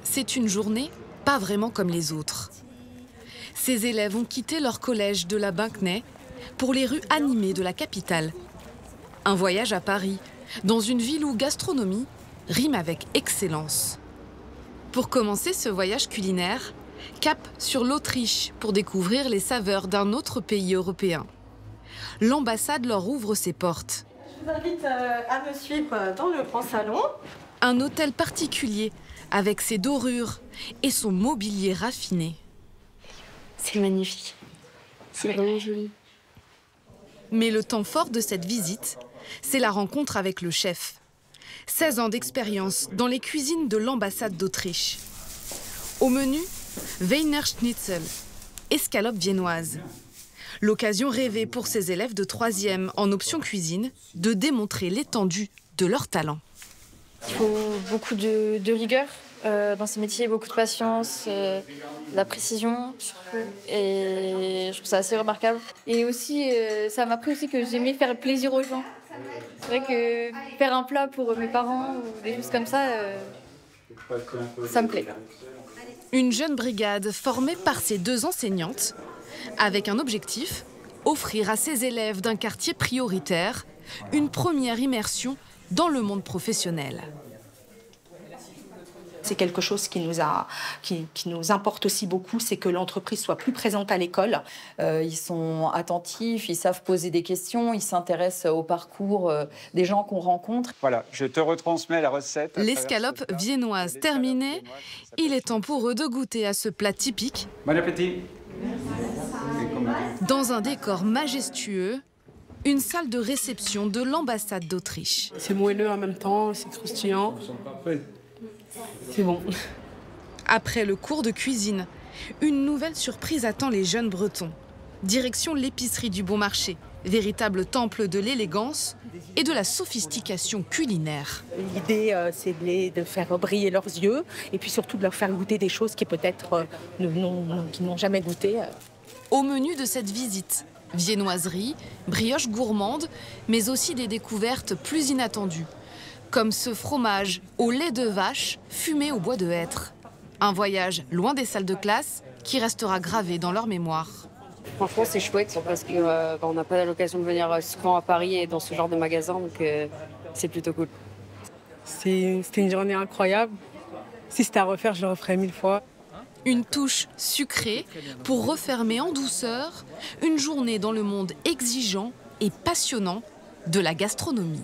C'est une journée pas vraiment comme les autres. Ces élèves ont quitté leur collège de la Binquenay pour les rues animées de la capitale. Un voyage à Paris, dans une ville où gastronomie rime avec excellence. Pour commencer ce voyage culinaire, cap sur l'Autriche pour découvrir les saveurs d'un autre pays européen. L'ambassade leur ouvre ses portes. Je vous invite à me suivre dans le grand salon. Un hôtel particulier avec ses dorures et son mobilier raffiné. C'est magnifique. C'est vraiment joli. Mais le temps fort de cette visite, c'est la rencontre avec le chef. 16 ans d'expérience dans les cuisines de l'ambassade d'Autriche. Au menu, Wiener Schnitzel, escalope viennoise. L'occasion rêvée pour ces élèves de 3e en option cuisine de démontrer l'étendue de leur talent. Il faut beaucoup de rigueur dans ces métiers, beaucoup de patience, de la précision surtout. Et je trouve ça assez remarquable. Et aussi, ça m'a appris aussi que j'aimais faire plaisir aux gens. C'est vrai que faire un plat pour mes parents ou des choses comme ça, ça me plaît. Une jeune brigade formée par ces 2 enseignantes, avec un objectif, offrir à ces élèves d'un quartier prioritaire une première immersion dans le monde professionnel. C'est quelque chose qui nous importe aussi beaucoup, c'est que l'entreprise soit plus présente à l'école. Ils sont attentifs, ils savent poser des questions, ils s'intéressent au parcours des gens qu'on rencontre. Voilà, je te retransmets la recette. L'escalope viennoise terminée, il est temps pour eux de goûter à ce plat typique. Bon appétit. Dans un décor majestueux, une salle de réception de l'ambassade d'Autriche. C'est moelleux en même temps, c'est croustillant. C'est bon. Après le cours de cuisine, une nouvelle surprise attend les jeunes Bretons. Direction l'épicerie du Bon Marché, véritable temple de l'élégance et de la sophistication culinaire. L'idée, c'est de faire briller leurs yeux et puis surtout de leur faire goûter des choses qui peut-être qu'ils n'ont jamais goûté. Au menu de cette visite, viennoiserie, brioche gourmande, mais aussi des découvertes plus inattendues, comme ce fromage au lait de vache fumé au bois de hêtre. Un voyage loin des salles de classe qui restera gravé dans leur mémoire. Franchement, c'est chouette parce qu'on n'a pas l'occasion de venir souvent à Paris et dans ce genre de magasin, donc c'est plutôt cool. C'était une journée incroyable. Si c'était à refaire, je le referais 1000 fois. Une touche sucrée pour refermer en douceur une journée dans le monde exigeant et passionnant de la gastronomie.